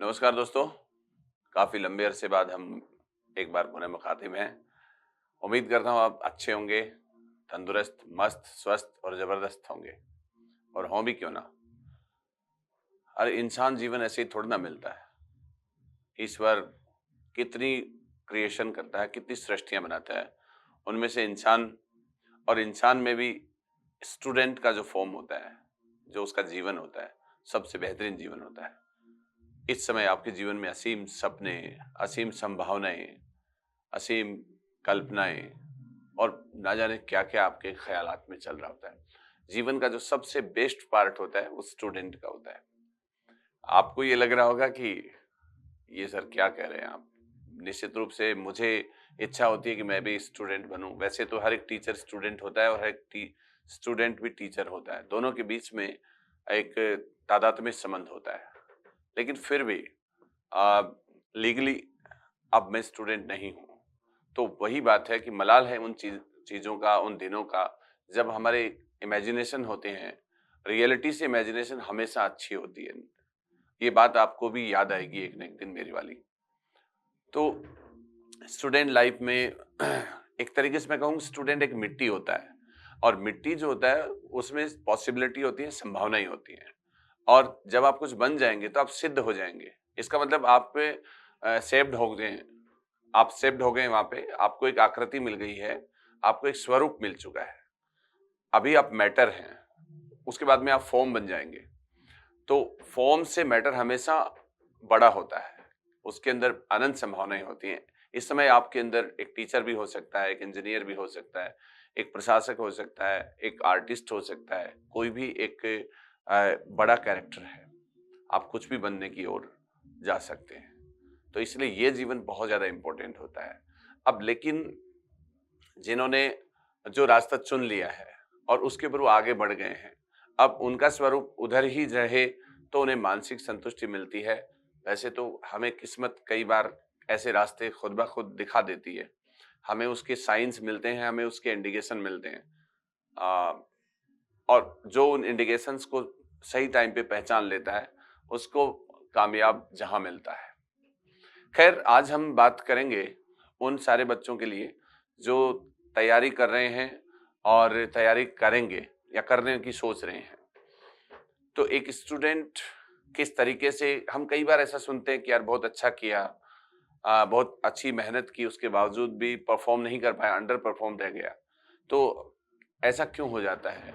नमस्कार दोस्तों। काफ़ी लंबे अरसे बाद हम एक बार पुनः मुखातिब हैं। उम्मीद करता हूँ आप अच्छे होंगे, तंदुरुस्त, मस्त, स्वस्थ और ज़बरदस्त होंगे और हों भी क्यों ना। अरे इंसान जीवन ऐसे ही थोड़ी ना मिलता है। ईश्वर कितनी क्रिएशन करता है, कितनी सृष्टियाँ बनाता है। उनमें से इंसान और इंसान में भी स्टूडेंट का जो फ़ॉर्म होता है, जो उसका जीवन होता है, सबसे बेहतरीन जीवन होता है। इस समय आपके जीवन में असीम सपने, असीम संभावनाएँ, असीम कल्पनाएँ और ना जाने क्या-क्या आपके ख़्यालात में चल रहा होता है। जीवन का जो सबसे बेस्ट पार्ट होता है, वो स्टूडेंट का होता है। आपको ये लग रहा होगा कि ये सर क्या कह रहे हैं आप? निश्चित रूप से मुझे इच्छा होती है कि मैं भी स्टूडेंट बनूँ। वैसे तो हर एक टीचर स्टूडेंट होता है और हर एक टी स्टूडेंट भी टीचर होता है। दोनों के बीच में एक तादात्म्य संबंध होता है। लेकिन फिर भी लीगली अब मैं स्टूडेंट नहीं हूँ। तो वही बात है कि मलाल है उन चीज़ों का, उन दिनों का, जब हमारे इमेजिनेशन होते हैं, रियलिटी से इमेजिनेशन हमेशा अच्छी होती है। ये बात आपको भी याद आएगी एक ना एक दिन मेरी वाली। तो स्टूडेंट लाइफ में एक तरीके से मैं कहूँ स्टूडेंट एक मिट्टी होता है और मिट्टी जो होता है उसमें पॉसिबिलिटी होती है, संभावनाएँ होती हैं और जब आप कुछ बन जाएँगे तो आप सिद्ध हो जाएँगे। इसका मतलब आप पे शेप्ड हो गए हैं। आप शिफ्ट हो गए वहाँ पे, आपको एक आकृति मिल गई है, आपको एक स्वरूप मिल चुका है। अभी आप मैटर हैं, उसके बाद में आप फ़ॉर्म बन जाएँगे। तो फ़ॉर्म से मैटर हमेशा बड़ा होता है, उसके अंदर अनंत संभावनाएँ होती हैं। इस समय आपके अंदर एक टीचर भी हो सकता है, एक इंजीनियर भी हो सकता है, एक प्रशासक हो सकता है, एक आर्टिस्ट हो सकता है, कोई भी एक बड़ा कैरेक्टर है। आप कुछ भी बनने की ओर जा सकते हैं। तो इसलिए ये जीवन बहुत ज़्यादा इम्पोर्टेंट होता है। अब लेकिन जिन्होंने जो रास्ता चुन लिया है और उसके ऊपर वो आगे बढ़ गए हैं, अब उनका स्वरूप उधर ही रहे तो उन्हें मानसिक संतुष्टि मिलती है। वैसे तो हमें किस्मत कई बार ऐसे रास्ते खुद ब खुद दिखा देती है। हमें उसके साइन्स मिलते हैं, हमें उसके इंडिकेशन मिलते हैं। अ, और जो उन इंडिकेशंस को सही टाइम पे पहचान लेता है, उसको कामयाब जहाँ मिलता है। खैर आज हम बात करेंगे उन सारे बच्चों के लिए जो तैयारी कर रहे हैं और तैयारी करेंगे या करने की सोच रहे हैं। तो एक स्टूडेंट किस तरीके से हम कई बार ऐसा सुनते हैं कि यार बहुत अच्छा किया, बहुत अच्छी मेहनत की उसके बावजूद भी परफॉर्म नहीं कर पाया, अंडर परफॉर्म रह गया। तो ऐसा क्यों हो जाता है?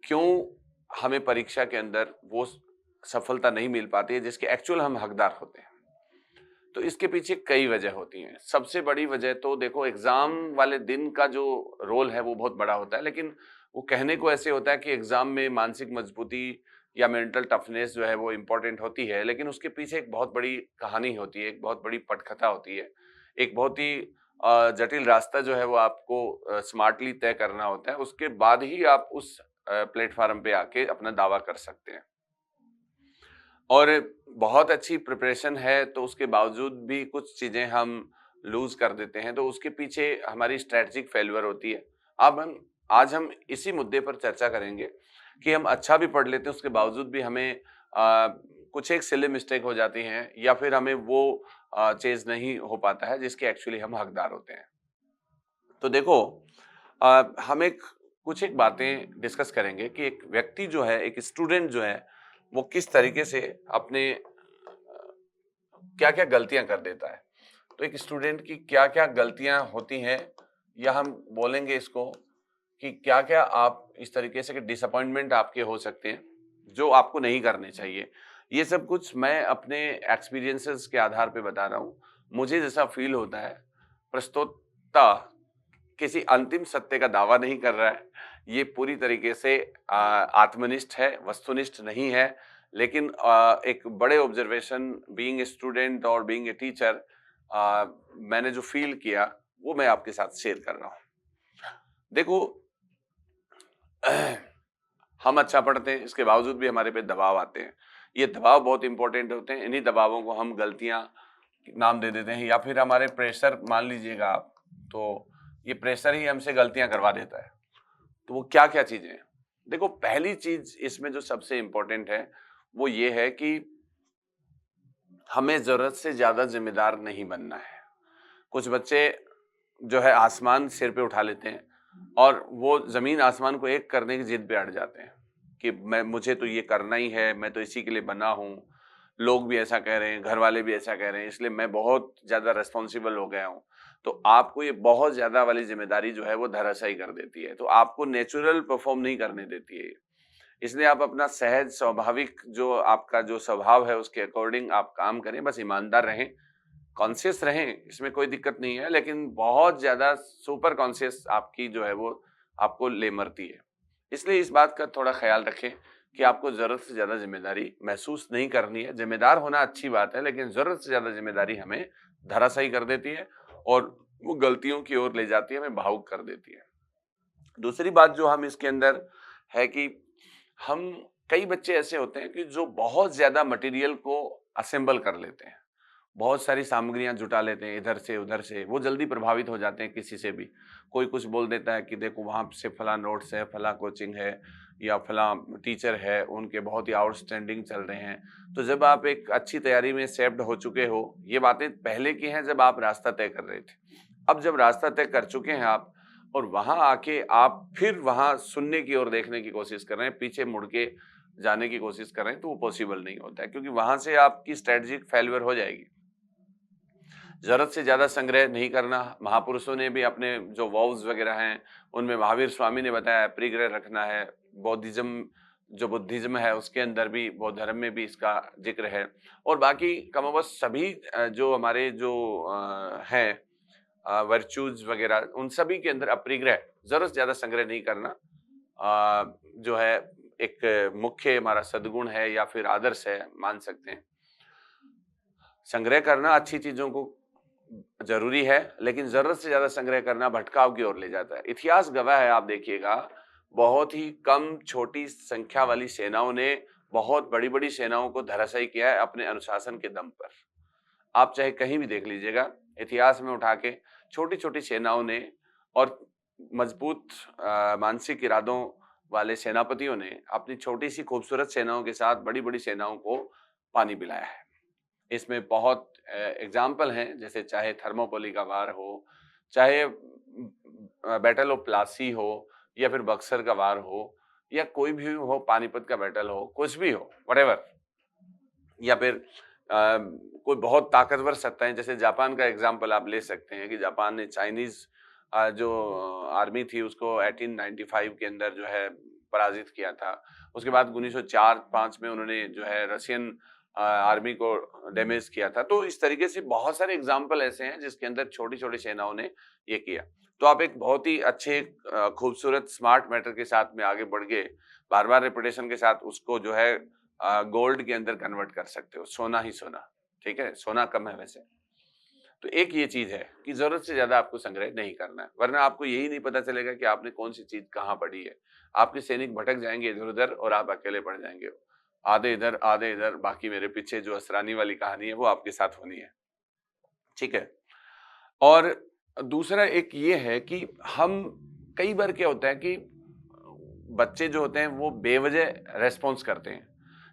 क्यों हमें परीक्षा के अंदर वो सफलता नहीं मिल पाती है जिसके एक्चुअल हम हकदार होते हैं? तो इसके पीछे कई वजह होती हैं। सबसे बड़ी वजह तो देखो एग्ज़ाम वाले दिन का जो रोल है वो बहुत बड़ा होता है, लेकिन वो कहने को ऐसे होता है कि एग्ज़ाम में मानसिक मजबूती या मेंटल टफ़नेस जो है वो इम्पोर्टेंट होती है, लेकिन उसके पीछे एक बहुत बड़ी कहानी होती है, एक बहुत बड़ी पटकथा होती है। एक बहुत ही जटिल रास्ता जो है वो आपको स्मार्टली तय करना होता है, उसके बाद ही आप उस प्लेटफ़ॉर्म पे आके अपना दावा कर सकते हैं। और बहुत अच्छी प्रिपरेशन है तो उसके बावजूद भी कुछ चीज़ें हम लूज़ कर देते हैं, तो उसके पीछे हमारी स्ट्रैटेजिक फेल्योर होती है। अब हम आज हम इसी मुद्दे पर चर्चा करेंगे कि हम अच्छा भी पढ़ लेते हैं, उसके बावजूद भी हमें कुछ एक सिली मिस्टेक हो जाती हैं या फिर हमें वो चीज़ नहीं हो पाता है जिसके एक्चुअली हम हकदार होते हैं। तो देखो हम एक कुछ एक बातें डिस्कस करेंगे कि एक व्यक्ति जो है, एक स्टूडेंट जो है, वो किस तरीके से अपने क्या-क्या गलतियाँ कर देता है। तो एक स्टूडेंट की क्या-क्या गलतियाँ होती हैं या हम बोलेंगे इसको कि क्या-क्या आप इस तरीके से कि डिसअपॉइंटमेंट आपके हो सकते हैं, जो आपको नहीं करने चाहिए। ये सब कुछ मैं अपने एक्सपीरियंसेस के आधार पे बता रहा हूँ। मुझे जैसा फ़ील होता है, प्रस्तुतता किसी अंतिम सत्य का दावा नहीं कर रहा है। ये पूरी तरीके से आत्मनिष्ठ है, वस्तुनिष्ठ नहीं है। लेकिन एक बड़े ऑब्जर्वेशन बीइंग ए स्टूडेंट और बीइंग ए टीचर मैंने जो फ़ील किया, वो मैं आपके साथ शेयर कर रहा हूँ। देखो हम अच्छा पढ़ते हैं, इसके बावजूद भी हमारे पे दबाव आते हैं। ये दबाव बहुत इम्पोर्टेंट होते हैं, इन्हीं दबावों को हम गलतियाँ नाम दे देते हैं या फिर हमारे प्रेशर मान लीजिएगा आप, तो ये प्रेशर ही हमसे गलतियाँ करवा देता है। तो वो क्या-क्या चीज़ें हैं? देखो पहली चीज़ इसमें जो सबसे इम्पोर्टेंट है, वो ये है कि हमें ज़रूरत से ज़्यादा ज़िम्मेदार नहीं बनना है। कुछ बच्चे जो है आसमान सिर पे उठा लेते हैं और वो ज़मीन आसमान को एक करने की ज़िद पे अड़ जाते हैं कि मुझे तो ये करना ही है, मैं तो इसी के लिए बना हूँ। लोग भी ऐसा कह रहे हैं, घर वाले भी ऐसा कह रहे हैं, इसलिए मैं बहुत ज़्यादा रिस्पॉन्सिबल हो गया हूँ। तो आपको ये बहुत ज़्यादा वाली ज़िम्मेदारी जो है वो धराशायी कर देती है। तो आपको नेचुरल परफ़ॉर्म नहीं करने देती है ये। इसलिए आप अपना सहज स्वाभाविक जो आपका जो स्वभाव है उसके अकॉर्डिंग आप काम करें, बस ईमानदार रहें, कॉन्शियस रहें, इसमें कोई दिक्कत नहीं है, लेकिन बहुत ज़्यादा सुपर कॉन्शियस आपकी जो है वो आपको ले मरती है। इसलिए इस बात का थोड़ा ख़्याल रखें कि आपको ज़रूरत से ज़्यादा ज़िम्मेदारी महसूस नहीं करनी है। ज़िम्मेदार होना अच्छी बात है, लेकिन ज़रूरत से ज़्यादा ज़िम्मेदारी हमें धराशायी कर देती है और वो गलतियों की ओर ले जाती है, हमें भावुक कर देती है। दूसरी बात जो हम इसके अंदर है कि हम कई बच्चे ऐसे होते हैं कि जो बहुत ज़्यादा मटेरियल को असेंबल कर लेते हैं। बहुत सारी सामग्रियाँ जुटा लेते हैं इधर से उधर से, वो जल्दी प्रभावित हो जाते हैं किसी से भी। कोई कुछ बोल देता है कि देखो वहाँ से फलाँ नोट्स है, फलाँ कोचिंग है या फलाँ टीचर है, उनके बहुत ही आउटस्टैंडिंग चल रहे हैं। तो जब आप एक अच्छी तैयारी में सेप्ड हो चुके हो, ये बातें पहले की हैं जब आप रास्ता तय कर रहे थे। अब जब रास्ता तय कर चुके हैं आप और वहाँ आके आप फिर वहाँ सुनने की ओर देखने की कोशिश कर रहे हैं, पीछे मुड़ के जाने की कोशिश कर रहे हैं, तो वो पॉसिबल नहीं होता है क्योंकि वहाँ से आपकी स्ट्रैटेजिक फेल्योर हो जाएगी। ज़रूरत से ज़्यादा संग्रह नहीं करना, महापुरुषों ने भी अपने जो वॉव्स वगैरह हैं, उनमें महावीर स्वामी ने बताया परिग्रह रखना है। बौद्धिज़्म जो बुद्धिज़्म है उसके अंदर भी, बौद्ध धर्म में भी इसका ज़िक्र है और बाकी कमोबेश सभी जो हमारे जो हैं वर्च्यूज़ वगैरह उन सभी के अंदर अपरिग्रह, ज़रूरत से ज़्यादा संग्रह नहीं करना जो है एक मुख्य हमारा सद्गुण है या फिर आदर्श है, मान सकते हैं। संग्रह करना अच्छी चीज़ों को ज़रूरी है, लेकिन ज़रूरत से ज़्यादा संग्रह करना भटकाव की ओर ले जाता है। इतिहास गवाह है, आप देखिएगा, बहुत ही कम छोटी संख्या वाली सेनाओं ने बहुत बड़ी-बड़ी सेनाओं को धराशायी किया है अपने अनुशासन के दम पर। आप चाहे कहीं भी देख लीजिएगा, इतिहास में उठा के छोटी-छोटी सेनाओं ने और मजबूत मानसिक इरादों वाले सेनापतियों ने अपनी छोटी-सी खूबसूरत सेनाओं के साथ बड़ी-बड़ी सेनाओं को पानी पिलाया है। इसमें बहुत एग्ज़ाम्पल हैं, जैसे चाहे थर्मोपोली का वार हो, चाहे बैटल ऑफ प्लासी हो या फिर बक्सर का वार हो या कोई भी हो, पानीपत का बैटल हो, कुछ भी हो, व्हाटएवर। या फिर कोई बहुत ताकतवर सत्ताएँ जैसे जापान का एग्ज़ाम्पल आप ले सकते हैं कि जापान ने चाइनीज़ जो आर्मी थी उसको 1895 के अंदर जो है पराजित किया था। उसके बाद 1904-5 में उन्होंने जो है रशियन आर्मी को डैमेज किया था। तो इस तरीके से बहुत सारे एग्ज़ाम्पल ऐसे हैं जिसके अंदर छोटी-छोटी सेनाओं ने ये किया। तो आप एक बहुत ही अच्छे खूबसूरत स्मार्ट मैटर के साथ में आगे बढ़ के बार-बार रिपिटेशन के साथ उसको जो है गोल्ड के अंदर कन्वर्ट कर सकते हो, सोना ही सोना, ठीक है? सोना कम है वैसे। तो एक ये चीज़ है कि ज़रूरत से ज़्यादा आपको संग्रह नहीं करना है, वरना आपको यही नहीं पता चलेगा कि आपने कौन-सी चीज़ कहाँ पड़ी है। आपके सैनिक भटक जाएँगे इधर-उधर और आप अकेले पड़ जाएँगे। आधे इधर, बाकी मेरे पीछे जो असरानी वाली कहानी है, वो आपके साथ होनी है। ठीक है? और दूसरा एक ये है कि हम कई बार क्या होता है कि बच्चे जो होते हैं वो बेवजह रिस्पॉन्स करते हैं।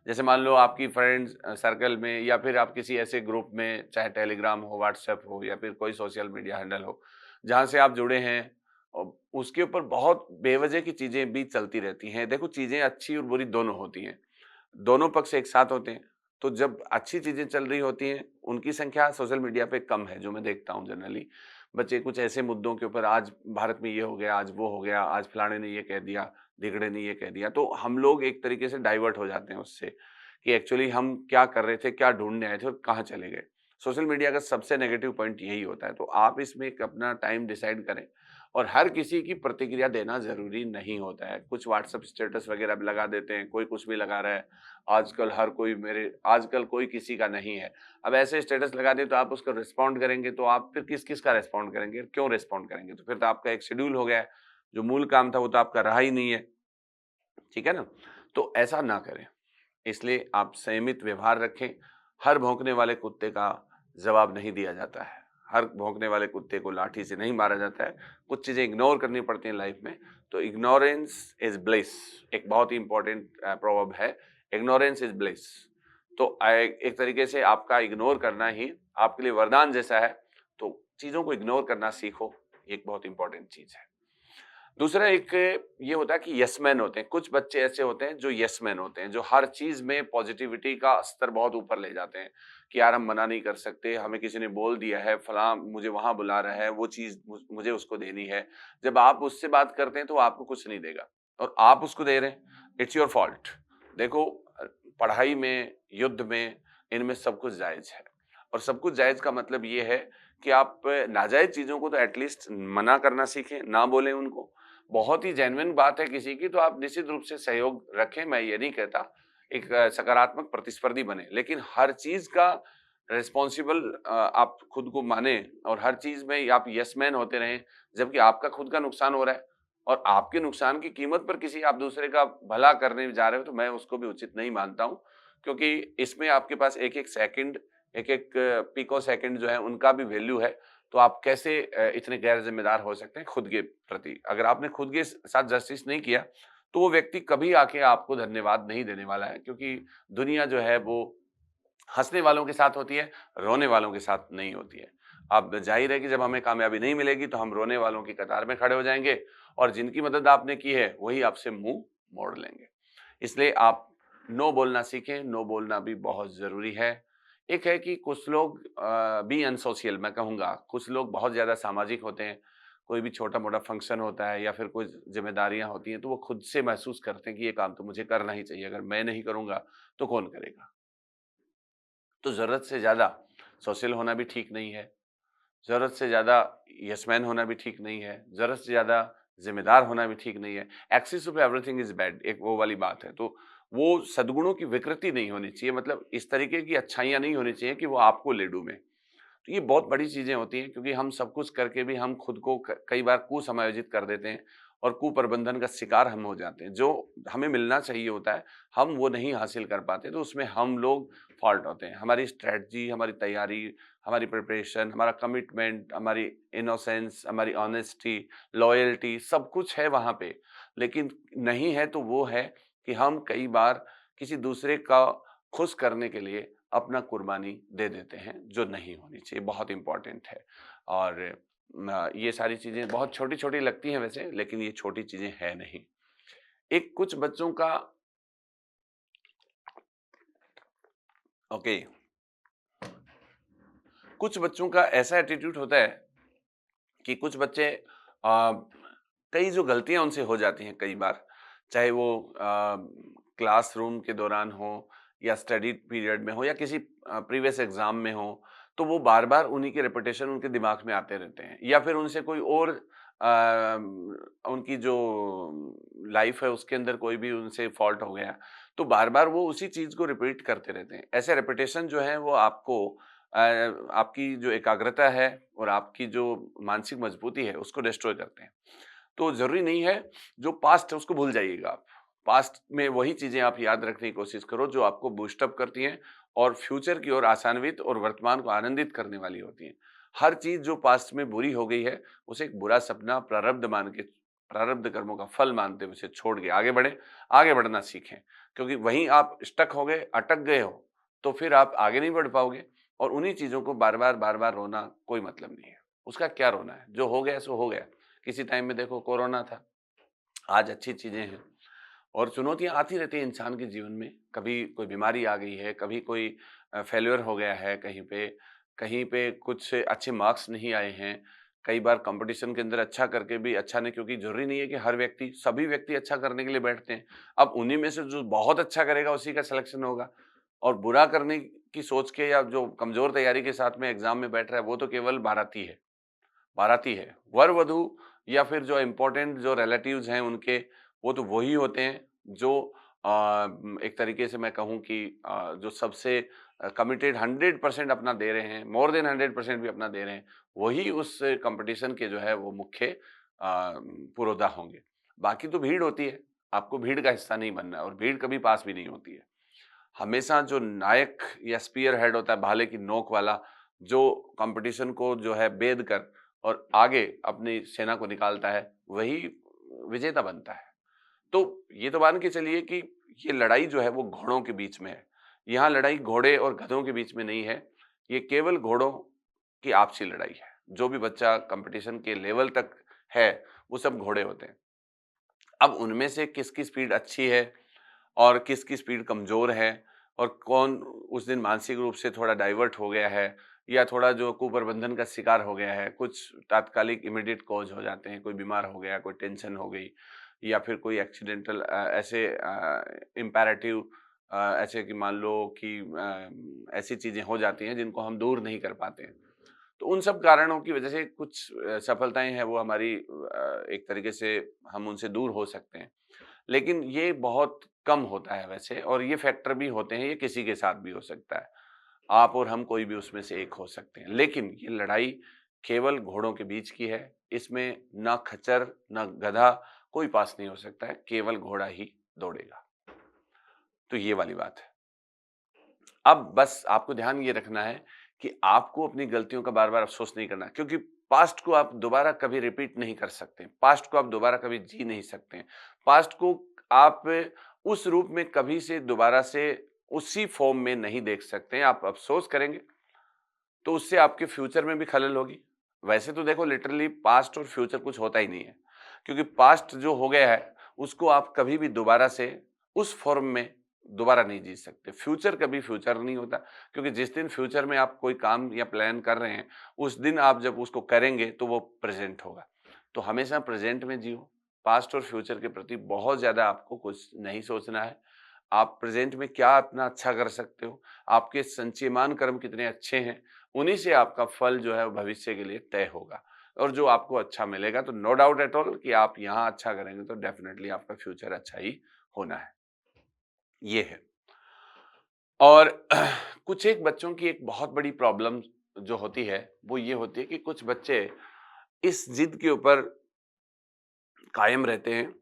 जैसे मान लो आपकी फ्रेंड्स सर्कल में या फिर आप किसी ऐसे ग्रुप में चाहे टेलीग्राम हो, व्हाट्सएप हो या फिर कोई सोशल मीडिया हैंडल हो, जहाँ से आप जुड़े हैं और उसके ऊपर बहुत बेवजह की चीज़ें भी चलती रहती हैं। देखो चीज़ें अच्छी और बुरी दोनों होती हैं। दोनों पक्ष एक साथ होते हैं। तो जब अच्छी चीज़ें चल रही होती हैं, उनकी संख्या सोशल मीडिया पे कम है, जो मैं देखता हूँ जनरली। बच्चे कुछ ऐसे मुद्दों के ऊपर आज भारत में ये हो गया, आज वो हो गया, आज फलाने ने ये कह दिया, ढिगड़े ने ये कह दिया। तो हम लोग एक तरीके से डाइवर्ट हो जाते हैं उससे कि एक्चुअली हम क्या कर रहे थे, क्या ढूँढने आए थे और कहाँ चले गए। सोशल मीडिया का सबसे नेगेटिव पॉइंट यही होता है। तो आप इसमें एक अपना टाइम डिसाइड करें और हर किसी की प्रतिक्रिया देना ज़रूरी नहीं होता है। कुछ व्हाट्सएप स्टेटस वगैरह भी लगा देते हैं, कोई कुछ भी लगा रहा है। आजकल कोई किसी का नहीं है। अब ऐसे स्टेटस लगा दें तो आप उसको रिस्पॉन्ड करेंगे तो आप फिर किस-किस का रिस्पॉन्ड करेंगे? क्यों रिस्पॉन्ड करेंगे? तो फिर तो आपका एक शेड्यूल हो गया है। जो मूल काम था वो तो आपका रहा ही नहीं है। ठीक है ना? तो ऐसा ना करें। इसलिए आप संयमित व्यवहार रखें। हर भौंकने वाले कुत्ते का जवाब नहीं दिया जाता है। हर भौंकने वाले कुत्ते को लाठी से नहीं मारा जाता है। कुछ चीज़ें इग्नोर करनी पड़ती हैं लाइफ में। तो इग्नोरेंस इज़ ब्लिस एक बहुत ही इम्पोर्टेंट प्रोवर्ब है। Ignorance is bliss. तो एक तरीके से आपका इग्नोर करना ही आपके लिए वरदान जैसा है। तो चीज़ों को इग्नोर करना सीखो, एक बहुत इंपॉर्टेंट चीज़ है। दूसरा एक ये होता है कि यस मैन होते हैं। कुछ बच्चे ऐसे होते हैं जो यस मैन होते हैं, जो हर चीज़ में पॉजिटिविटी का स्तर बहुत ऊपर ले जाते हैं कि यार हम मना नहीं कर सकते, हमें किसी ने बोल दिया है, फलाँ मुझे वहाँ बुला रहा है, वो चीज़ मुझे उसको देनी है। जब आप उससे बात करते हैं तो वो आपको कुछ नहीं देगा और आप उसको दे रहे हैं, इट्स योर फॉल्ट। देखो पढ़ाई में, युद्ध में, इनमें सब कुछ जायज़ है और सब कुछ जायज़ का मतलब ये है कि आप नाजायज़ चीज़ों को तो एटलीस्ट मना करना सीखें, ना बोलें उनको। बहुत ही जेन्युइन बात है किसी की तो आप निश्चित रूप से सहयोग रखें, मैं ये नहीं कहता। एक सकारात्मक प्रतिस्पर्धी बने, लेकिन हर चीज़ का रिस्पॉन्सिबल आप खुद को मानें और हर चीज़ में आप यस मैन होते रहें, जबकि आपका खुद का नुकसान हो रहा है और आपके नुकसान की कीमत पर किसी आप दूसरे का भला करने जा रहे हो, तो मैं उसको भी उचित नहीं मानता हूँ। क्योंकि इसमें आपके पास एक-एक सेकंड, एक-एक पिको सेकंड जो है उनका भी वैल्यू है। तो आप कैसे इतने गैर ज़िम्मेदार हो सकते हैं खुद के प्रति? अगर आपने खुद के साथ जस्टिस नहीं किया, तो वो व्यक्ति कभी आके आपको धन्यवाद नहीं देने वाला है, क्योंकि दुनिया जो है वो हँसने वालों के साथ होती है, रोने वालों के साथ नहीं होती है। अब ज़ाहिर है कि जब हमें कामयाबी नहीं मिलेगी, तो हम रोने वालों की कतार में खड़े हो जाएँगे और जिनकी मदद आपने की है, वही आपसे मुँह मोड़ लेंगे। इसलिए आप नो बोलना सीखें, नो बोलना भी बहुत ज़रूरी है। एक है कि कुछ लोग बी अनसोशियल मैं कहूँगा, कुछ लोग बहुत ज़्यादा सामाजिक होते हैं। कोई भी छोटा-मोटा फंक्शन होता है या फिर कोई ज़िम्मेदारियाँ होती हैं, तो वो खुद से महसूस करते हैं कि ये काम तो मुझे करना ही चाहिए, अगर मैं नहीं करूँगा, तो कौन करेगा? तो ज़रूरत से ज़्यादा सोशल होना भी ठीक नहीं है। ज़रूरत से ज़्यादा यस-मैन होना भी ठीक नहीं है, ज़रूरत से ज़्यादा ज़िम्मेदार होना भी ठीक नहीं है। Excess of everything is bad, एक वो वाली बात है। तो वो सद्गुणों की विकृति नहीं होनी चाहिए, मतलब इस तरीके की अच्छाइयाँ नहीं होनी चाहिए कि वो आपको ले डूबें। तो ये बहुत बड़ी चीज़ें होती हैं, क्योंकि हम सब कुछ करके भी हम खुद को कई बार कुसमायोजित कर देते हैं और कुप्रबंधन का शिकार हम हो जाते हैं। जो हमें मिलना चाहिए होता है, हम वो नहीं हासिल कर पाते, तो उसमें हम लोग फॉल्ट होते हैं। हमारी स्ट्रैटेजी, हमारी तैयारी, हमारी प्रिपरेशन, हमारा कमिटमेंट, हमारी इनोसेंस, हमारी ऑनेस्टी, लॉयल्टी सब कुछ है वहाँ पे। लेकिन नहीं है तो वो है कि हम कई बार किसी दूसरे का खुश करने के लिए अपना कुर्बानी दे देते हैं, जो नहीं होनी चाहिए, बहुत इम्पोर्टेंट है। और ये सारी चीज़ें बहुत छोटी-छोटी लगती हैं वैसे, लेकिन ये छोटी चीज़ें हैं नहीं। एक कुछ बच्चों का ओके, कुछ बच्चों का ऐसा एटीट्यूड होता है कि कुछ बच्चे कई जो गलतियाँ उनसे हो जाती हैं कई बार, चाहे वो क्लासरूम के दौरान हो या स्टडी पीरियड में हो या किसी प्रीवियस एग्ज़ाम में हो, तो वो बार-बार उन्हीं के रिपिटेशन उनके दिमाग में आते रहते हैं या फिर उनसे कोई और उनकी जो लाइफ़ है उसके अंदर कोई भी उनसे फ़ॉल्ट हो गया, तो बार-बार वो उसी चीज़ को रिपीट करते रहते हैं। ऐसे रिपिटेशन जो है वो आपको आपकी जो एकाग्रता है और आपकी जो मानसिक मजबूती है उसको डिस्ट्रॉय करते हैं। तो ज़रूरी नहीं है, जो पास्ट है उसको भूल जाइएगा आप। पास्ट में वही चीज़ें आप याद रखने की कोशिश करो जो आपको बूस्ट अप करती हैं और फ्यूचर की ओर आशान्वित और वर्तमान को आनंदित करने वाली होती हैं। हर चीज़ जो पास्ट में बुरी हो गई है, उसे एक बुरा सपना प्रारब्ध मान के, प्रारब्ध कर्मों का फल मानते हुए उसे छोड़ के आगे बढ़ें, आगे बढ़ना सीखें। क्योंकि वहीं आप स्टक हो गए, अटक गए हो, तो फिर आप आगे नहीं बढ़ पाओगे और उन्हीं चीज़ों को बार-बार, बार-बार रोना कोई मतलब नहीं है। उसका क्या रोना है? जो हो गया सो हो गया। किसी टाइम में देखो कोरोना था, आज अच्छी चीज़ें हैं और चुनौतियाँ आती रहती हैं इंसान के जीवन में। कभी कोई बीमारी आ गई है, कभी कोई फेल्योर हो गया है कहीं पे कुछ अच्छे मार्क्स नहीं आए हैं। कई बार कॉम्पिटिशन के अंदर अच्छा करके भी अच्छा नहीं, क्योंकि ज़रूरी नहीं है कि हर व्यक्ति सभी व्यक्ति अच्छा करने के लिए बैठते हैं। अब उन्हीं में से जो बहुत अच्छा करेगा उसी का सिलेक्शन होगा और बुरा करने की सोच के या जो कमज़ोर तैयारी के साथ में एग्ज़ाम में बैठ रहा है, वो तो केवल बाराती है। वर-वधू या फिर जो इम्पोर्टेंट जो रिलेटिव्स हैं उनके, वो तो वही होते हैं जो एक तरीके से मैं कहूँ कि जो सबसे कमिटेड 100% अपना दे रहे हैं, मोर देन 100% भी अपना दे रहे हैं, वही उस कॉम्पिटिशन के जो है वो मुख्य पुरोधा होंगे। बाकी तो भीड़ होती है, आपको भीड़ का हिस्सा नहीं बनना है और भीड़ कभी पास भी नहीं होती है। हमेशा जो नायक या स्पीयर हेड होता है, भाले की नोक वाला, जो कंपटीशन को जो है बेध कर और आगे अपनी सेना को निकालता है, वही विजेता बनता है। तो ये तो मान के चलिए कि ये लड़ाई जो है वो घोड़ों के बीच में है। यहाँ लड़ाई घोड़े और गधों के बीच में नहीं है, ये केवल घोड़ों की आपसी लड़ाई है। जो भी बच्चा कंपटीशन के लेवल तक है, वो सब घोड़े होते हैं। अब उनमें से किसकी स्पीड अच्छी है और किसकी स्पीड कमज़ोर है और कौन उस दिन मानसिक रूप से थोड़ा डाइवर्ट हो गया है या थोड़ा जो कुप्रबंधन का शिकार हो गया है, कुछ तात्कालिक इमीडिएट कॉज़ हो जाते हैं, कोई बीमार हो गया, कोई टेंशन हो गई या फिर कोई एक्सीडेंटल ऐसे इम्पेरेटिव ऐसे कि मान लो कि ऐसी चीज़ें हो जाती हैं जिनको हम दूर नहीं कर पाते हैं। तो उन सब कारणों की वजह से कुछ सफलताएँ हैं वो हमारी एक तरीके से हम उनसे दूर हो सकते हैं। लेकिन ये बहुत कम होता है वैसे और ये फैक्टर भी होते हैं, ये किसी के साथ भी हो सकता है। आप और हम कोई भी उसमें से एक हो सकते हैं। लेकिन ये लड़ाई केवल घोड़ों के बीच की है। इसमें ना खच्चर, ना गधा कोई पास नहीं हो सकता है, केवल घोड़ा ही दौड़ेगा। तो ये वाली बात है। अब बस आपको ध्यान ये रखना है कि आपको अपनी गलतियों का बार-बार अफ़सोस नहीं करना क्योंकि पास्ट को आप दोबारा कभी रिपीट नहीं कर सकते। पास्ट को आप दोबारा कभी जी नहीं सकते। पास्ट को आप उस रूप में कभी से दोबारा से उसी फ़ॉर्म में नहीं देख सकते। आप अफ़सोस करेंगे, तो उससे आपके फ्यूचर में भी खलल होगी। वैसे तो देखो लिटरली पास्ट और फ्यूचर कुछ होता ही नहीं है, क्योंकि पास्ट जो हो गया है, उसको आप कभी भी दोबारा से उस फ़ॉर्म में दोबारा नहीं जी सकते। फ्यूचर कभी फ्यूचर नहीं होता, क्योंकि जिस दिन फ्यूचर में आप कोई काम या प्लान कर रहे हैं, उस दिन आप जब उसको करेंगे, तो वो प्रेज़ेंट होगा। तो हमेशा प्रेज़ेंट में जियो, पास्ट और फ्यूचर के प्रति बहुत ज़्यादा आपको कुछ नहीं सोचना है। आप प्रेज़ेंट में क्या अपना अच्छा कर सकते हो, आपके संचयमान कर्म कितने अच्छे हैं, उन्हीं से आपका फल जो है वो भविष्य के लिए तय होगा और जो आपको अच्छा मिलेगा तो नो डाउट एट ऑल कि आप यहाँ अच्छा करेंगे तो डेफिनेटली आपका फ्यूचर अच्छा ही होना है, ये है। और कुछ एक बच्चों की एक बहुत बड़ी प्रॉब्लम जो होती है, वो ये होती है कि कुछ बच्चे इस ज़िद के ऊपर कायम रहते हैं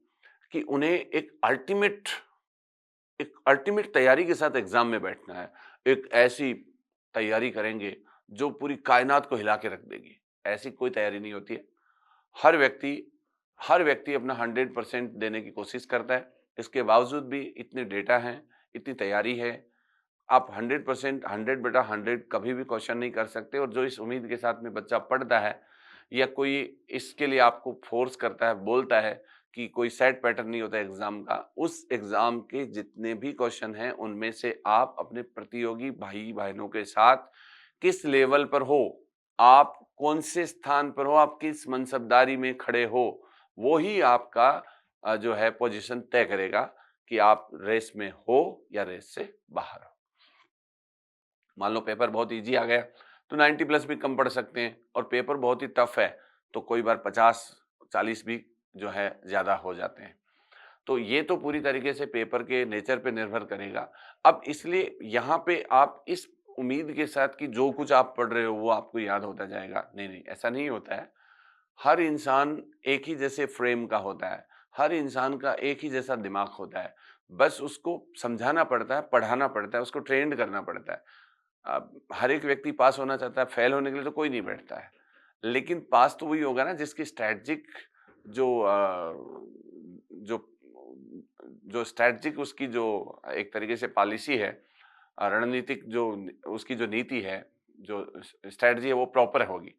कि उन्हें एक अल्टीमेट तैयारी के साथ एग्ज़ाम में बैठना है। एक ऐसी तैयारी करेंगे जो पूरी कायनात को हिला के रख देगी। ऐसी कोई तैयारी नहीं होती है। हर व्यक्ति हर व्यक्ति अपना 100% देने की कोशिश करता है। इसके बावजूद भी इतने डेटा हैं, इतनी तैयारी है, आप 100% 100/100 कभी भी क्वेश्चन नहीं कर सकते और जो इस उम्मीद के साथ में बच्चा पढ़ता है या कोई इसके लिए आपको फ़ोर्स करता है, बोलता है कि कोई सेट पैटर्न नहीं होता एग्ज़ाम का, उस एग्ज़ाम के जितने भी क्वेश्चन हैं, उनमें से आप अपने प्रतियोगी भाई-बहनों के साथ किस लेवल पर हो, आप कौन से स्थान पर हो, आप किस मनसबदारी में खड़े हो, वो ही आपका जो है पोज़ीशन तय करेगा कि आप रेस में हो या रेस से बाहर हो। मान लो पेपर बहुत ईज़ी आ गया, तो 90 प्लस भी कम पढ़ सकते हैं और पेपर बहुत ही टफ है, तो कोई बार 50-40 भी जो है ज़्यादा हो जाते हैं। तो ये तो पूरी तरीके से पेपर के नेचर पे निर्भर करेगा। अब इसलिए यहाँ पे आप इस उम्मीद के साथ कि जो कुछ आप पढ़ रहे हो वो आपको याद होता जाएगा, नहीं, नहीं, ऐसा नहीं होता है। हर इंसान एक ही जैसे फ्रेम का होता है, हर इंसान का एक ही जैसा दिमाग होता है। बस उसको समझाना पड़ता है, पढ़ाना पड़ता है, उसको ट्रेंड करना पड़ता है। हर एक व्यक्ति पास होना चाहता है, फेल होने के लिए तो कोई नहीं बैठता है। लेकिन पास तो वही होगा ना जिसकी स्ट्रैटेजिक जो जो जो स्ट्रैटेजिक उसकी जो एक तरीके से पॉलिसी है, रणनीतिक जो उसकी जो नीति है, जो स्ट्रैटेजी है वो प्रॉपर होगी।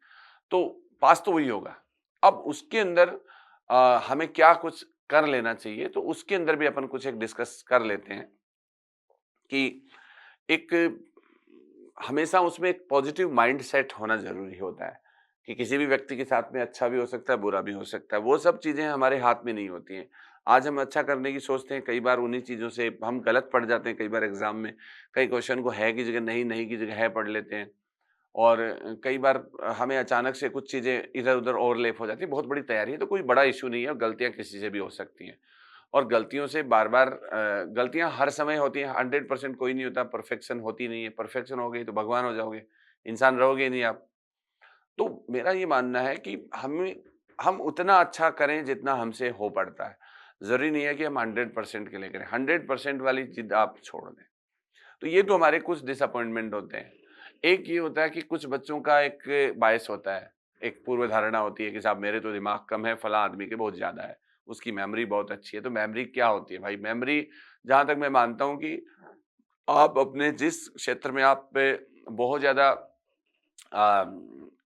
तो पास तो वही होगा। अब उसके अंदर हमें क्या कुछ कर लेना चाहिए, तो उसके अंदर भी अपन कुछ एक डिस्कस कर लेते हैं कि एक हमेशा उसमें एक पॉजिटिव माइंडसेट होना ज़रूरी होता है कि किसी भी व्यक्ति के साथ में अच्छा भी हो सकता है, बुरा भी हो सकता है। वो सब चीज़ें हमारे हाथ में नहीं होती हैं। आज हम अच्छा करने की सोचते हैं, कई बार उन्हीं चीज़ों से हम गलत पड़ जाते हैं कई बार एग्ज़ाम में। कई क्वेश्चन को है की जगह नहीं, नहीं की जगह है पढ़ लेते हैं और कई बार हमें अचानक से कुछ चीज़ें इधर-उधर ओवरलैप हो जाती है। बहुत बड़ी तैयारी है तो कोई बड़ा इश्यू नहीं है, गलतियाँ किसी से भी हो सकती हैं। और गलतियों से बार-बार गलतियाँ हर समय होती हैं, 100% कोई नहीं होता, परफेक्शन होती नहीं है। परफेक्शन हो गई तो भगवान हो जाओगे, इंसान रहोगे ही नहीं आप। तो मेरा ये मानना है कि हम उतना अच्छा करें जितना हमसे हो पड़ता है। ज़रूरी नहीं है कि हम 100% के लिए करें, 100% वाली ज़िद आप छोड़ दें। तो ये तो हमारे कुछ डिसअपॉइंटमेंट होते हैं। एक ये होता है कि कुछ बच्चों का एक बायस होता है, एक पूर्व धारणा होती है कि साहब मेरे तो दिमाग कम है, फलाँ आदमी के बहुत ज़्यादा है, उसकी मेमोरी बहुत अच्छी है। तो मेमोरी क्या होती है भाई? मेमोरी जहाँ तक मैं मानता हूँ कि आप अपने जिस क्षेत्र में आप पे बहुत ज़्यादा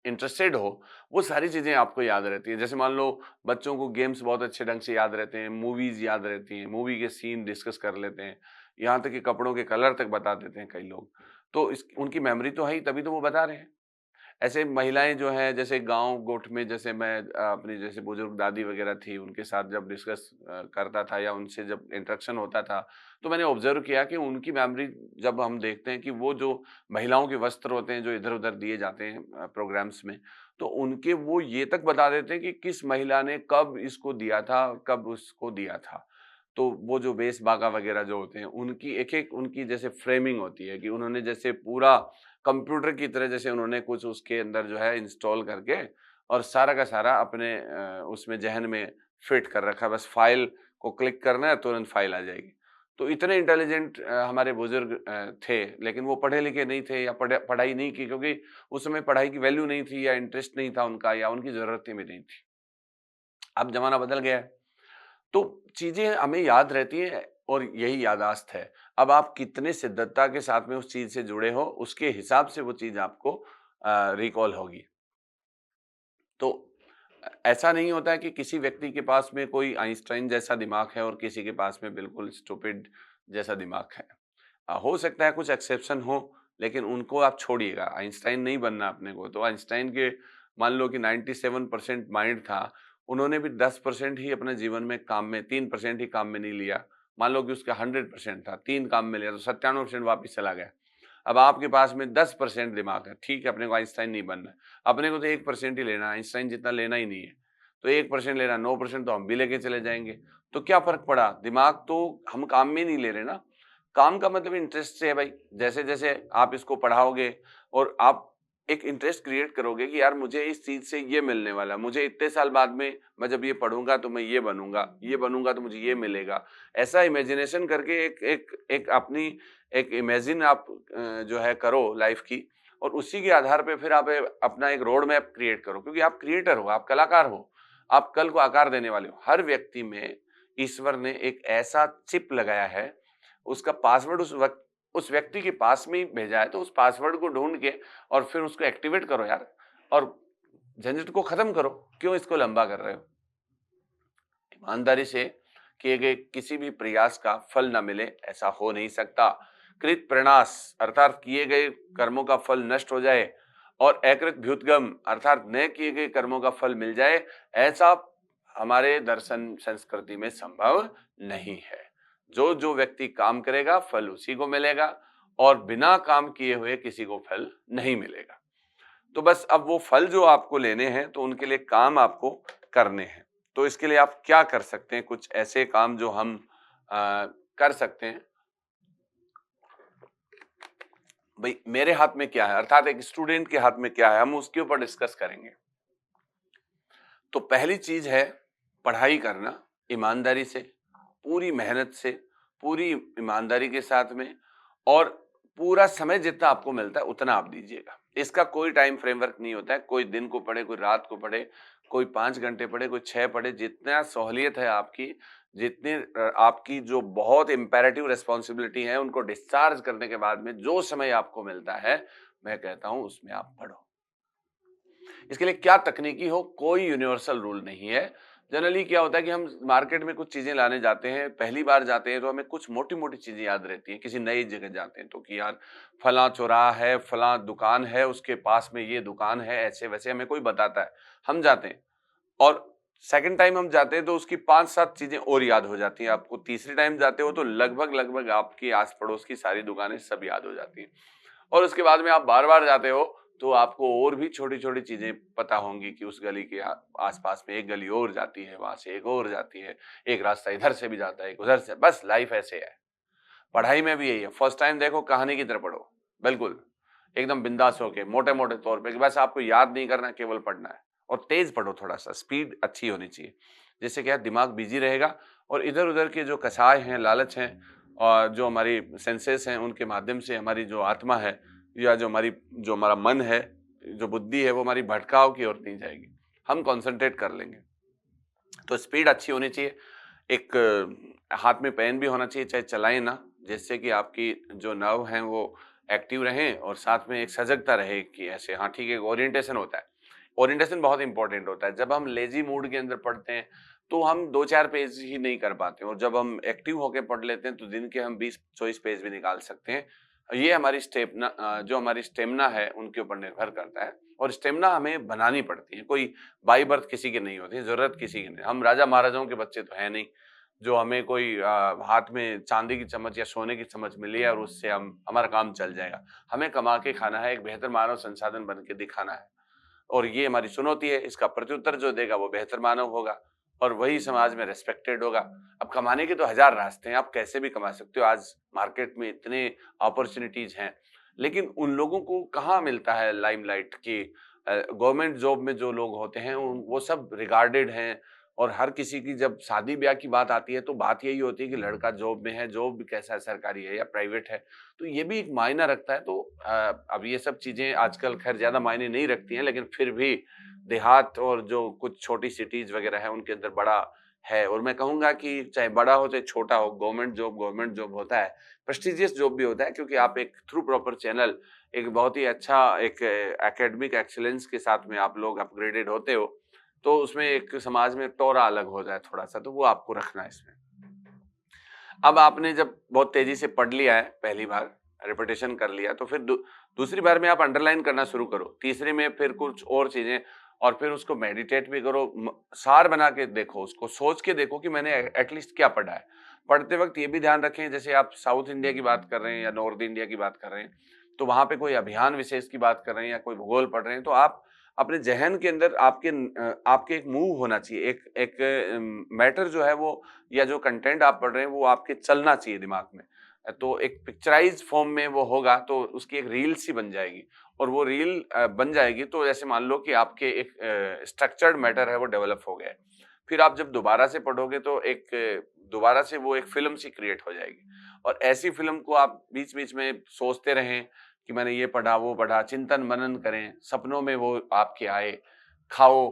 इंटरेस्टेड हो, वो सारी चीज़ें आपको याद रहती हैं। जैसे मान लो बच्चों को गेम्स बहुत अच्छे ढंग से याद रहते हैं, मूवीज़ याद रहती हैं, मूवी के सीन डिस्कस कर लेते हैं, यहाँ तक कि कपड़ों के कलर तक बता देते हैं कई लोग। तो इस उनकी मेमोरी तो है ही, तभी तो वो बता रहे हैं। ऐसे महिलाएँ जो हैं जैसे गाँव गोठ में जैसे मैं अपनी जैसे बुजुर्ग दादी वग़ैरह थी उनके साथ जब डिस्कस करता था या उनसे जब इंटरेक्शन होता था, तो मैंने ऑब्ज़र्व किया कि उनकी मेमोरी जब हम देखते हैं कि वो जो महिलाओं के वस्त्र होते हैं जो इधर-उधर दिए जाते हैं प्रोग्राम्स में, तो उनके वो ये तक बता देते हैं कि किस महिला ने कब इसको दिया था, कब उसको दिया था। तो वो जो वेश बागा वग़ैरह जो होते हैं, उनकी एक-एक उनकी जैसे फ्रेमिंग होती है कि उन्होंने जैसे पूरा कंप्यूटर की तरह जैसे उन्होंने कुछ उसके अंदर जो है इंस्टॉल करके और सारा का सारा अपने उसमें ज़हन में फिट कर रखा है। बस फ़ाइल को क्लिक करना है, तुरंत फ़ाइल आ जाएगी। तो इतने इंटेलिजेंट हमारे बुज़ुर्ग थे, लेकिन वो पढ़े-लिखे नहीं थे या पढ़ाई नहीं की क्योंकि उस समय पढ़ाई की वैल्यू नहीं थी या इंटरेस्ट नहीं था उनका या उनकी ज़रूरतें भी नहीं थी। अब ज़माना बदल गया है। तो चीज़ें हमें याद रहती हैं और यही याददाश्त है। अब आप कितने शिद्दतता के साथ में उस चीज़ से जुड़े हो, उसके हिसाब से वो चीज़ आपको रिकॉल होगी। तो ऐसा नहीं होता है कि किसी व्यक्ति के पास में कोई आइंस्टाइन जैसा दिमाग है और किसी के पास में बिल्कुल स्टूपिड जैसा दिमाग है। हो सकता है कुछ एक्सेप्शन हो, लेकिन उनको आप छोड़िएगा, आइंस्टाइन नहीं बनना अपने को। तो आइंस्टाइन के मान लो कि 97% माइंड था, उन्होंने भी 10% ही अपने जीवन में काम में 3% ही काम में नहीं लिया। मान लो कि उसका 100% था, 3 काम में लिया तो 97% वापिस चला गया। अब आपके पास में 10% दिमाग है, ठीक है अपने को आइंस्टाइन नहीं बनना है। अपने को तो 1% ही लेना है, आइंस्टाइन जितना लेना ही नहीं है। तो 1% लेना, 9% तो हम भी लेके चले जाएँगे। तो क्या फ़र्क पड़ा? दिमाग तो हम काम में नहीं ले रहे ना। काम का मतलब इंटरेस्ट से है भाई। जैसे-जैसे आप इसको पढ़ाओगे और आप एक इंटरेस्ट क्रिएट करोगे कि यार मुझे इस चीज़ से ये मिलने वाला है। मुझे इतने साल बाद में मैं जब ये पढ़ूँगा तो मैं ये बनूँगा तो मुझे ये मिलेगा। ऐसा इमेजिनेशन करके एक एक एक अपनी एक इमेजिन आप जो है करो लाइफ़ की और उसी के आधार पे फिर आप अपना एक रोड मैप क्रिएट करो क्योंकि आप क्रिएटर हो, आप कलाकार हो। आप कल को आकार देने वाले हो। हर व्यक्ति में ईश्वर ने एक ऐसा चिप लगाया है, उसका पासवर्ड उस व्यक्ति के पास में ही भेजा है, तो उस पासवर्ड को ढूँढ के और फिर उसको एक्टिवेट करो यार और झंझट को खत्म करो। क्यों इसको लंबा कर रहे हो? ईमानदारी से किए गए किसी भी प्रयास का फल न मिले, ऐसा हो नहीं सकता। कृत प्रणास अर्थात किए गए कर्मों का फल नष्ट हो जाए और अकृत भ्युतगम अर्थात न किए गए कर्मों का फल मिल जाए, ऐसा हमारे दर्शन संस्कृति में संभव नहीं है। जो व्यक्ति काम करेगा, फल उसी को मिलेगा और बिना काम किए हुए किसी को फल नहीं मिलेगा। तो बस अब वो फल जो आपको लेने हैं, तो उनके लिए काम आपको करने हैं। तो इसके लिए आप क्या कर सकते हैं? कुछ ऐसे काम जो हम कर सकते हैं। भई मेरे हाथ में क्या है? अर्थात एक स्टूडेंट के हाथ में क्या है? हम उसके ऊपर डिस्कस करेंगे। तो पहली चीज़ है पढ़ाई करना ईमानदारी से, पूरी मेहनत से, पूरी ईमानदारी के साथ में और पूरा समय जितना आपको मिलता है उतना आप दीजिएगा। इसका कोई टाइम फ्रेमवर्क नहीं होता है, कोई दिन को पढ़े, कोई रात को पढ़े, कोई 5 घंटे पढ़े, कोई 6 पढ़े, जितना सहूलियत है आपकी, जितनी आपकी जो बहुत इम्पेरेटिव रिस्पॉन्सिबिलिटी है उनको डिस्चार्ज करने के बाद में जो समय आपको मिलता है, मैं कहता हूँ उसमें आप पढ़ो। इसके लिए क्या तकनीकी हो, कोई यूनिवर्सल रूल नहीं है। जनरली क्या होता है कि हम मार्केट में कुछ चीज़ें लाने जाते हैं, पहली बार जाते हैं तो हमें कुछ मोटी-मोटी चीज़ें याद रहती हैं, किसी नई जगह जाते हैं तो कि यार फलाँ चौराहा है, फलाँ दुकान है, उसके पास में ये दुकान है, ऐसे-वैसे हमें कोई बताता है। हम जाते हैं और सेकंड टाइम हम जाते हैं तो उसकी 5-7 चीज़ें और याद हो जाती हैं आपको। तीसरे टाइम जाते हो तो लगभग-लगभग आपकी आस-पड़ोस की सारी दुकानें सब याद हो जाती हैं। और उसके बाद में आप बार-बार जाते हो, तो आपको और भी छोटी-छोटी चीज़ें पता होंगी कि उस गली के आस-पास में एक गली और जाती है, वहाँ से एक और जाती है, एक रास्ता इधर से भी जाता है, एक उधर से बस लाइफ़ ऐसे है। पढ़ाई में भी यही है, फर्स्ट टाइम देखो कहानी की तरह पढ़ो, बिल्कुल, एकदम बिंदास होके, मोटे-मोटे तौर पे कि बस आपको याद नहीं करना है, केवल पढ़ना है और तेज़ पढ़ो थोड़ा-सा, स्पीड अच्छी होनी चाहिए। जिससे क्या है दिमाग बिज़ी रहेगा और इधर-उधर के जो कषाय हैं, लालच हैं और जो हमारी सेंसेस हैं, उनके माध्यम से हमारी जो आत्मा है या जो हमारा मन है, जो बुद्धि है, वो हमारी भटकाव की ओर नहीं जाएगी। हम कॉन्संट्रेट कर लेंगे। तो स्पीड अच्छी होनी चाहिए। एक हाथ में पेन भी होना चाहिए, चाहे चलाएँ ना, जिससे कि आपकी जो नर्व हैं वो एक्टिव रहें और साथ में एक सजगता रहे कि ऐसे हाँ ठीक है, ओरिएंटेशन होता है। ओरिएंटेशन बहुत इंपॉर्टेंट होता है। जब हम लेजी मूड के अंदर पढ़ते हैं तो हम 2-4 पेज ही नहीं कर पाते और जब हम एक्टिव होके पढ़ लेते हैं तो दिन के हम 20-24 पेज भी निकाल सकते हैं। ये हमारी जो हमारी स्टेमिना है उनके ऊपर निर्भर करता है और स्टेमिना हमें बनानी पड़ती है। कोई बाई बर्थ किसी की नहीं होती, ज़रूरत किसी की नहीं। हम राजा महाराजाओं के बच्चे तो हैं नहीं, जो हमें कोई हाथ में चांदी की चम्मच या सोने की चम्मच मिली है और उससे हम हमारा काम चल जाएगा। हमें कमा के खाना है, एक बेहतर मानव संसाधन बन के दिखाना है और ये हमारी चुनौती है। इसका प्रत्युत्तर जो देगा वो बेहतर मानव होगा और वही समाज में रिस्पेक्टेड होगा। अब कमाने के तो हज़ार रास्ते हैं, आप कैसे भी कमा सकते हो। आज मार्केट में इतने अपॉर्च्युनिटीज़ हैं, लेकिन उन लोगों को कहाँ मिलता है लाइमलाइट कि गवर्नमेंट जॉब में जो लोग होते हैं वो सब रिगार्डेड हैं और हर किसी की जब शादी-ब्याह की बात आती है तो बात यही होती है कि लड़का जॉब में है, जॉब कैसा है, सरकारी है या प्राइवेट है। तो ये भी एक मायना रखता है। तो अब ये सब चीज़ें आजकल ख़ैर ज़्यादा मायने नहीं रखती हैं, लेकिन फिर भी देहात और जो कुछ छोटी सिटीज़ वग़ैरह हैं उनके अंदर बड़ा है और मैं कहूँगा कि चाहे बड़ा हो चाहे छोटा हो, गवर्नमेंट जॉब होता है, प्रेस्टिजियस जॉब भी होता है क्योंकि आप एक थ्रू प्रॉपर चैनल एक बहुत ही अच्छा एक एकेडमिक एक्सीलेंस के साथ में आप लोग अपग्रेडेड होते हो, तो उसमें एक समाज में टोरा अलग हो जाए थोड़ा-सा, तो वो आपको रखना है इसमें। अब आपने जब बहुत तेज़ी से पढ़ लिया है पहली बार, रिपिटेशन कर लिया, तो फिर दूसरी बार में आप अंडरलाइन करना शुरू करो। तीसरे में फिर कुछ और चीज़ें और फिर उसको मेडिटेट भी करो। सार बना के देखो, उसको सोच के देखो कि मैंने एटलीस्ट क्या पढ़ा है। पढ़ते वक़्त ये भी ध्यान रखें, जैसे आप साउथ इंडिया की बात कर रहे हैं या नॉर्थ इंडिया की बात कर रहे हैं, तो वहाँ पे कोई अभियान विशेष की बात कर रहे हैं या कोई भूगोल पढ़ रहे हैं, तो आप अपने ज़हन के अंदर आपके एक मूव होना चाहिए। एक एक मैटर जो है वो या जो कंटेंट आप पढ़ रहे हैं वो आपके चलना चाहिए दिमाग में। तो एक पिक्चराइज़ फ़ॉर्म में वो होगा तो उसकी एक रील सी बन जाएगी और वो रील बन जाएगी तो ऐसे मान लो कि आपके एक स्ट्रक्चर्ड मैटर है वो डेवलप हो गया है। फिर आप जब दोबारा से पढ़ोगे तो दोबारा से वो एक फ़िल्म सी क्रिएट हो जाएगी और ऐसी फ़िल्म को आप बीच-बीच में सोचते रहें कि मैंने ये पढ़ा, वो पढ़ा, चिंतन-मनन करें, सपनों में वो आपके आए, खाओ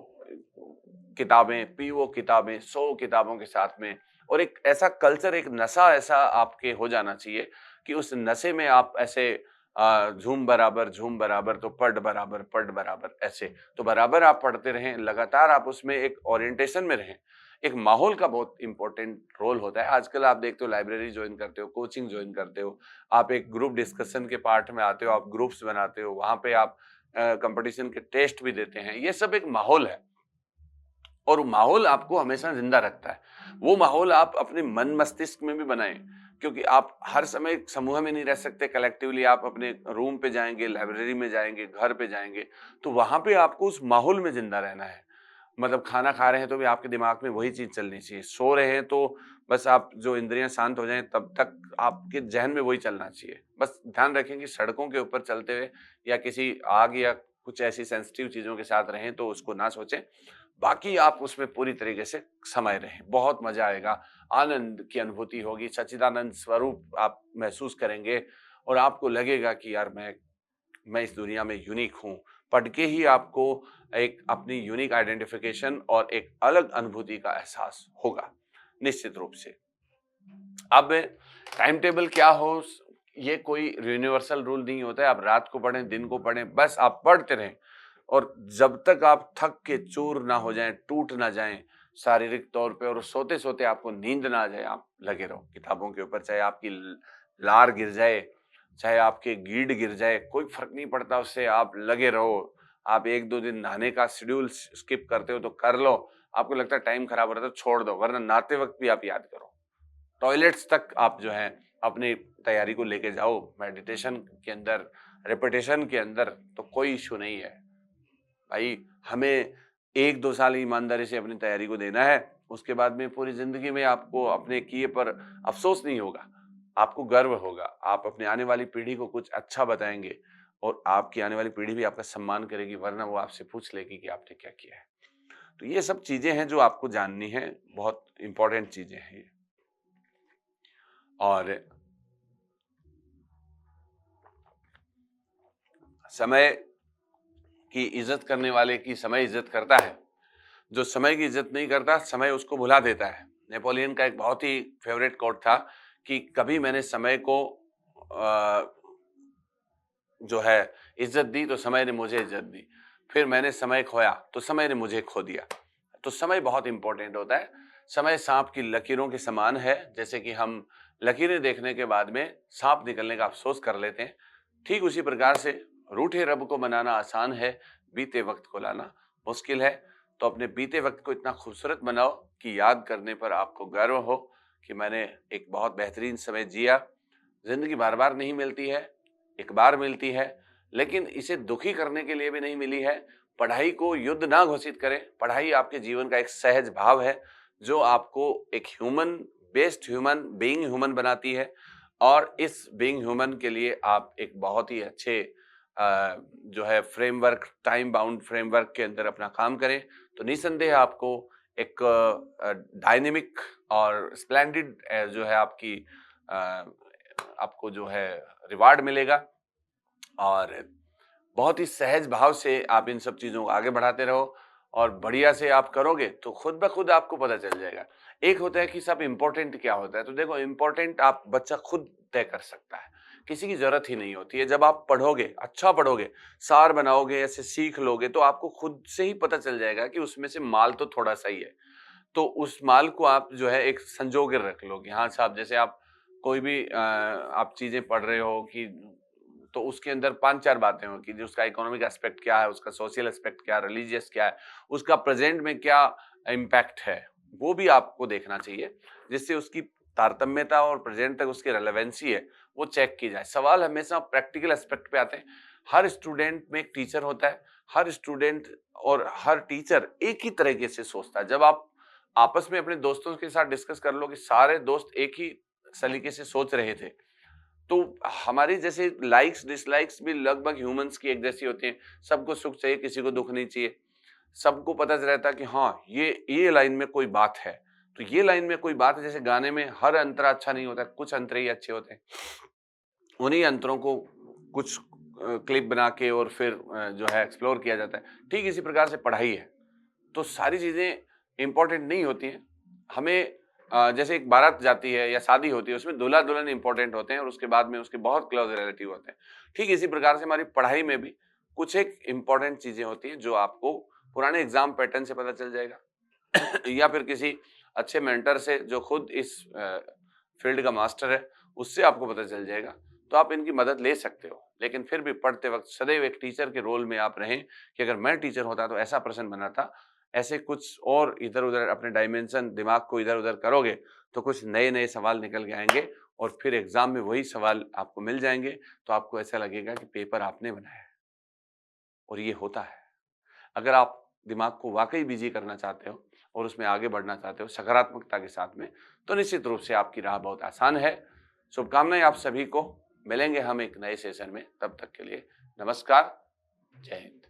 किताबें, पियो किताबें, सो किताबों के साथ में और एक ऐसा कल्चर, एक नशा ऐसा आपके हो जाना चाहिए कि उस नशे में आप ऐसे झूम बराबर तो पढ़ बराबर ऐसे। तो बराबर आप पढ़ते रहें, लगातार आप उसमें एक ओरिएंटेशन में रहें। एक माहौल का बहुत इम्पोर्टेंट रोल होता है। आजकल आप देखते हो लाइब्रेरी जॉइन करते हो, कोचिंग जॉइन करते हो, आप एक ग्रुप डिस्कशन के पार्ट में आते हो, आप ग्रुप्स बनाते हो, वहाँ पे आप कॉम्पिटिशन के टेस्ट भी देते हैं। ये सब एक माहौल है। और वो माहौल आपको हमेशा ज़िंदा रखता है। वो माहौल आप अपने मन मस्तिष्क में भी बनाएँ, क्योंकि आप हर समय एक समूह में नहीं रह सकते, कलेक्टिवली आप अपने रूम पे जाएँगे, लाइब्रेरी में जाएँगे, घर पे जाएँगे, तो वहाँ पे आपको उस माहौल में ज़िंदा रहना है। मतलब खाना खा रहे हैं तो भी आपके दिमाग में वही चीज़ चलनी चाहिए, सो रहे हैं तो बस आप जो इंद्रियाँ शांत हो जाएँ तब तक आपके ज़हन में वही चलना चाहिए। बस ध्यान रखें कि सड़कों के ऊपर चलते हुए या किसी आग या कुछ ऐसी सेंसिटिव चीज़ों के साथ रहें तो उसको ना सोचें। बाकी आप उसमें पूरी तरीके से समाये रहें, बहुत मज़ा आएगा, आनंद की अनुभूति होगी, सच्चिदानंद स्वरूप आप महसूस करेंगे और आपको लगेगा कि यार मैं इस दुनिया में यूनिक हूँ। पढ़ के ही आपको एक अपनी यूनिक आइडेंटिफ़िकेशन और एक अलग अनुभूति का एहसास होगा, निश्चित रूप से। अब टाइम टेबल क्या हो ये कोई यूनिवर्सल रूल नहीं होता है, आप रात को पढ़ें, दिन को पढ़ें, बस आप पढ़ते रहें। और जब तक आप थक के चूर ना हो जाएँ, टूट ना जाएँ शारीरिक तौर पे और सोते-सोते आपको नींद ना आ जाए, आप लगे रहो किताबों के ऊपर, चाहे आपकी लार गिर जाए, चाहे आपके गिल्ड गिर जाए, कोई फ़र्क नहीं पड़ता उससे, आप लगे रहो। आप 1-2 दिन नहाने का शेड्यूल स्किप करते हो तो कर लो, आपको लगता है टाइम खराब हो रहा है तो छोड़ दो, वरना नहाते वक़्त भी आप याद करो। टॉयलेट्स तक आप जो है अपनी तैयारी को लेके जाओ, मेडिटेशन के अंदर, रिपिटेशन के अंदर तो कोई इश्यू नहीं है। भाई हमें 1-2 साल ईमानदारी से अपनी तैयारी को देना है, उसके बाद में पूरी ज़िंदगी में आपको अपने किए पर अफ़सोस नहीं होगा, आपको गर्व होगा। आप अपने आने वाली पीढ़ी को कुछ अच्छा बताएँगे और आपकी आने वाली पीढ़ी भी आपका सम्मान करेगी, वरना वो आपसे पूछ लेगी कि आपने क्या किया है। तो ये सब चीज़ें हैं जो आपको जाननी हैं, बहुत इम्पोर्टेंट चीज़ें हैं ये। और समय की इज़्ज़त करने वाले की समय इज़्ज़त करता है। जो समय की इज़्ज़त नहीं करता, समय उसको भुला देता है। नेपोलियन का एक बहुत ही फ़ेवरेट कोट था कि कभी मैंने समय को जो है इज्जत दी तो समय ने मुझे इज्जत दी, फिर मैंने समय खोया तो समय ने मुझे खो दिया। तो समय बहुत इंपॉर्टेंट होता है। समय सांप की लकीरों के समान है, जैसे कि हम लकीरें देखने के बाद में सांप निकलने का अफसोस कर लेते हैं, ठीक उसी प्रकार से रूठे रब को मनाना आसान है, बीते वक्त को लाना मुश्किल है। तो अपने बीते वक्त को इतना खूबसूरत बनाओ कि याद करने पर आपको गर्व हो कि मैंने एक बहुत बेहतरीन समय जिया। जिंदगी बार बार नहीं मिलती है, एक बार मिलती है, लेकिन इसे दुखी करने के लिए भी नहीं मिली है। पढ़ाई को युद्ध ना घोषित करें। पढ़ाई आपके जीवन का एक सहज भाव है जो आपको एक human based human being human बनाती है, और इस बीइंग ह्यूमन के लिए आप एक बहुत ही अच्छे जो है फ्रेमवर्क, टाइम बाउंड फ्रेमवर्क के अंदर अपना काम करें तो निसंदेह आपको एक डायनेमिक और स्प्लेंडिड जो है आपकी आपको जो है रिवार्ड मिलेगा। और बहुत ही सहज भाव से आप इन सब चीज़ों को आगे बढ़ाते रहो और बढ़िया से आप करोगे तो खुद ब खुद आपको पता चल जाएगा। एक होता है कि सब इम्पोर्टेंट क्या होता है, तो देखो इम्पोर्टेंट आप बच्चा खुद तय कर सकता है, किसी की ज़रूरत ही नहीं होती है। जब आप पढ़ोगे, अच्छा पढ़ोगे, सार बनाओगे, ऐसे सीख लोगे तो आपको खुद से ही पता चल जाएगा कि उसमें से माल तो थोड़ा-सा ही है। तो उस माल को आप जो है एक संजो के रख लो कि हाँ साहब, जैसे आप कोई भी आप चीज़ें पढ़ रहे हो कि तो उसके अंदर 5-4 बातें हो कि जो उसका इकोनॉमिक एस्पेक्ट क्या है, उसका सोशल एस्पेक्ट क्या है, रिलीजियस क्या है, उसका प्रेजेंट में क्या इम्पैक्ट है, वो भी आपको देखना चाहिए, जिससे उसकी तारतम्यता और प्रेजेंट तक उसकी रेलेवेंसी है, वो चेक की जाए। सवाल हमेशा प्रैक्टिकल एस्पेक्ट पे आते हैं। हर स्टूडेंट में एक टीचर होता है, हर स्टूडेंट और हर टीचर एक ही तरीके से सोचता है। जब आप आपस में अपने दोस्तों के साथ डिस्कस कर लो कि सारे दोस्त एक ही सलीके से सोच रहे थे, तो हमारी जैसे लाइक्स डिसलाइक्स भी लगभग ह्यूमंस की एक जैसी होती हैं। सबको सुख चाहिए, किसी को दुख नहीं चाहिए। सबको पता रहता है कि हाँ, ये लाइन में कोई बात है। तो ये लाइन में कोई बात है, जैसे गाने में हर अंतरा अच्छा नहीं होता, कुछ अंतरे ही अच्छे होते हैं। उन्हीं अंतरों को कुछ क्लिप बना के और फिर जो है एक्सप्लोर किया जाता है। ठीक इसी प्रकार से पढ़ाई है। तो सारी चीज़ें इम्पोर्टेंट नहीं होती हैं। हमें जैसे एक बारात जाती है या शादी होती है, उसमें दूल्हा-दुल्हन इम्पोर्टेंट होते हैं और उसके बाद में उसके बहुत क्लोज़ रिलेटिव होते हैं। ठीक इसी प्रकार से हमारी पढ़ाई में भी कुछ एक इम्पोर्टेंट चीज़ें होती हैं जो आपको पुराने एग्ज़ाम पैटर्न से पता चल जाएगा या फिर किसी अच्छे मेंटर से जो खुद इस फ़ील्ड का मास्टर है, उससे आपको पता चल जाएगा। तो आप इनकी मदद ले सकते हो। लेकिन फिर भी पढ़ते वक़्त सदैव एक टीचर के रोल में आप रहें कि अगर मैं टीचर होता तो ऐसा प्रश्न बनाता। ऐसे कुछ और इधर-उधर अपने डायमेंशन दिमाग को इधर-उधर करोगे, तो कुछ नए-नए सवाल निकल के आएँगे और फिर एग्ज़ाम में वही सवाल आपको मिल जाएँगे, तो आपको ऐसा लगेगा कि पेपर आपने बनाया है। और ये होता है। अगर आप दिमाग को वाक़ई बिज़ी करना चाहते हो और उसमें आगे बढ़ना चाहते हो सकारात्मकता के साथ में, तो निश्चित रूप से आपकी राह बहुत आसान है। शुभकामनाएँ आप सभी को। मिलेंगे हम एक नए सेशन में, तब तक के लिए नमस्कार। जय हिंद।